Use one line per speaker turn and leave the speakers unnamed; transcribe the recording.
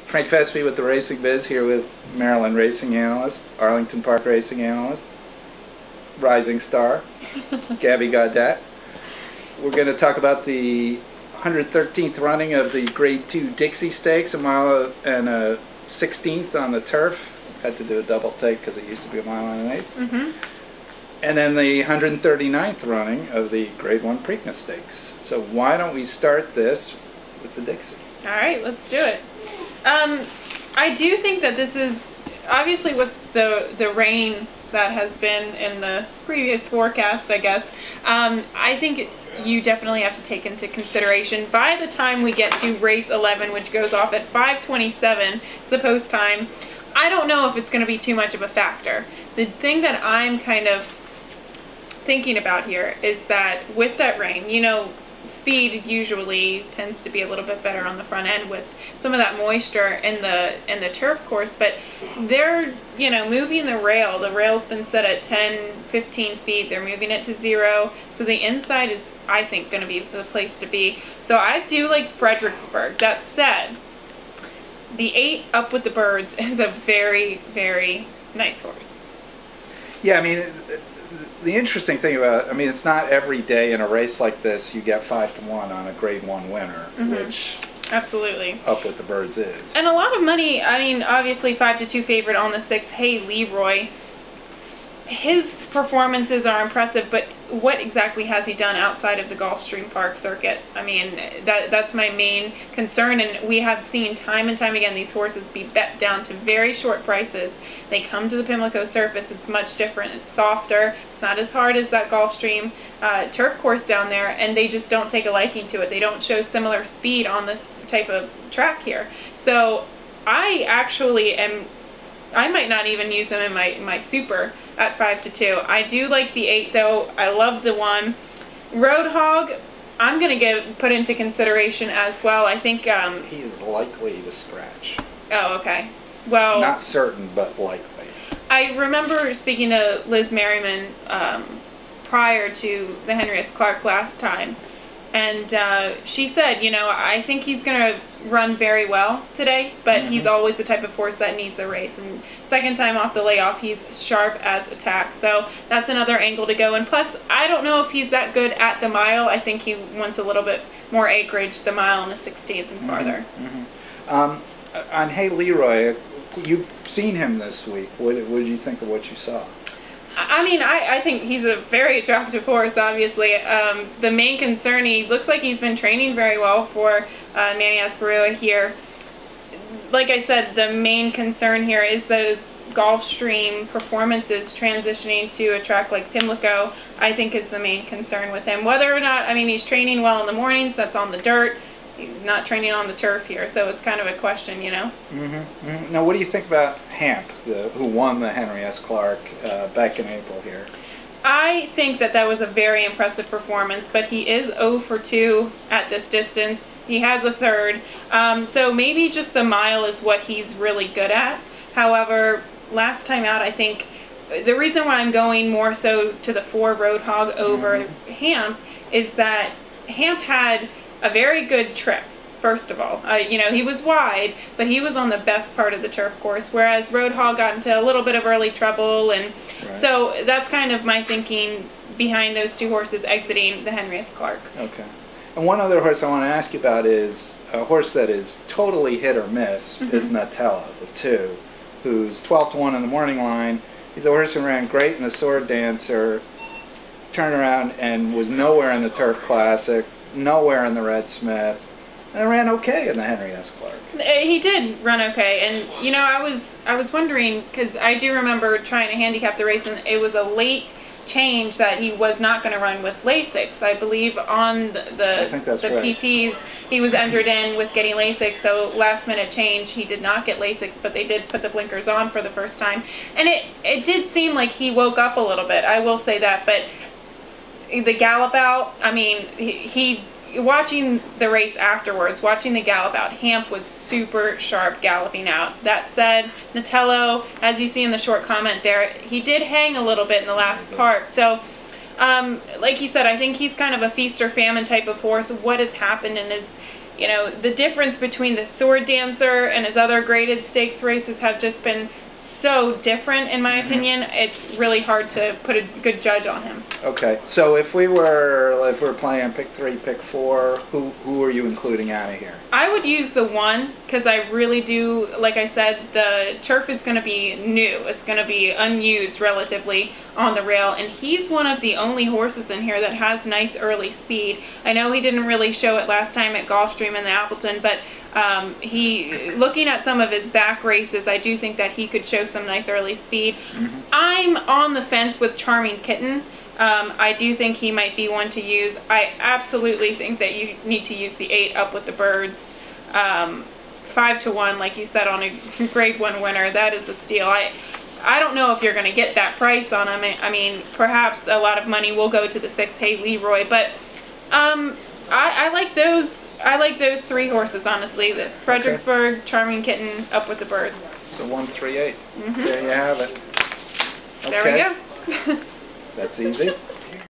Frank Pespe with the Racing Biz here with Maryland racing analyst, Arlington Park racing analyst, rising star, Gabby Gaudet. We're going to talk about the 113th running of the Grade 2 Dixie Stakes, a mile and a 16th on the turf. Had to do a double take because it used to be a mile and an eighth.
Mm-hmm.
And then the 139th running of the Grade 1 Preakness Stakes. So why don't we start this with the Dixie?
All right, let's do it. I do think that this is, obviously with the rain that has been in the previous forecast, I guess, I think you definitely have to take into consideration by the time we get to race 11, which goes off at 5:27, it's the post time, I don't know if it's going to be too much of a factor. The thing that I'm kind of thinking about here is that with that rain, you know, speed usually tends to be a little bit better on the front end with some of that moisture in the turf course, but they're, you know, moving the rail. The rail's been set at 10-15 feet. They're moving it to 0, so the inside is, I think, going to be the place to be. So I do like Fredericksburg. That said, the 8 Up With The Birds is a very, very nice horse.
Yeah, I mean, the interesting thing about, I mean, it's not every day in a race like this you get 5-1 on a Grade 1 winner, which
absolutely
Up With The Birds is.
And a lot of money. I mean, obviously 5-2 favorite on the 6, Hey Leroy. His performances are impressive, but what exactly has he done outside of the Gulfstream Park circuit? I mean, that's my main concern, and we have seen time and time again these horses be bet down to very short prices. They come to the Pimlico surface, it's much different, it's softer, it's not as hard as that Gulfstream turf course down there, and they just don't take a liking to it. They don't show similar speed on this type of track here. So I actually am, I might not even use them in my super at 5-2. I do like the 8 though. I love the 1. Roadhog, I'm going to put into consideration as well. I think
he is likely to scratch.
Oh, okay. Well,
not certain, but likely.
I remember speaking to Liz Merriman prior to the Henry S. Clark last time, and she said, you know, I think he's going to run very well today, but he's always the type of horse that needs a race, and second time off the layoff, he's sharp as a tack, so that's another angle to go. And plus, I don't know if he's that good at the mile. I think he wants a little bit more acreage, the mile and the 16th and farther.
On Hey Leroy, you've seen him this week. What did you think of what you saw?
I mean, I think he's a very attractive horse, obviously. The main concern, he looks like he's been training very well for Manny Asparua here. Like I said, the main concern here is those Gulfstream performances transitioning to a track like Pimlico, I think is the main concern with him. Whether or not, I mean, he's training well in the mornings, that's on the dirt. He's not training on the turf here, so it's kind of a question, you know?
Now, what do you think about Hamp, who won the Henry S. Clark back in April here?
I think that was a very impressive performance, but he is 0 for 2 at this distance. He has a third, so maybe just the mile is what he's really good at. However, last time out, I think the reason why I'm going more so to the 4 Roadhog over Hamp is that Hamp had a very good trip, first of all. You know, he was wide, but he was on the best part of the turf course, whereas Roadhog got into a little bit of early trouble, and so that's kind of my thinking behind those 2 horses exiting the Henry S. Clark.
Okay. And one other horse I want to ask you about is a horse that is totally hit or miss, is Nutella, the 2, who's 12-1 in the morning line. He's a horse who ran great in the Sword Dancer, turned around and was nowhere in the Turf Classic, nowhere in the Red Smith, and ran okay in the Henry S. Clark.
He did run okay, and you know, I was wondering, because I do remember trying to handicap the race, and it was a late change that he was not going to run with Lasix. I believe on the PPs he was entered in with getting Lasix, so last minute change he did not get Lasix, but they did put the blinkers on for the first time, and it did seem like he woke up a little bit, I will say that. But the gallop out, I mean, he watching the race afterwards, watching the gallop out, Hamp was super sharp galloping out. That said, Natello, as you see in the short comment there, he did hang a little bit in the last part. So, like you said, I think he's kind of a feast or famine type of horse. What has happened in you know, the difference between the Sword Dancer and his other graded stakes races have just been so different, in my opinion. It's really hard to put a good judge on him.
Okay, so if we were playing pick 3, pick 4, who are you including out of here?
I would use the 1 because I really do, like I said, the turf is going to be new. It's going to be unused relatively on the rail, and he's one of the only horses in here that has nice early speed. I know he didn't really show it last time at Gulfstream in the Appleton, but looking at some of his back races, I do think that he could show some nice early speed. I'm on the fence with Charming Kitten. I do think he might be one to use. I absolutely think that you need to use the 8 Up with the Birds. 5 to 1, like you said, on a grade 1 winner. That is a steal. I don't know if you're going to get that price on him. I mean, perhaps a lot of money will go to the 6 Hey Leroy, but I like those. I like those 3 horses, honestly. The Fredericksburg, Charming Kitten, Up with the Birds.
So 1, 3, 8. There you have it.
There we go.
That's easy.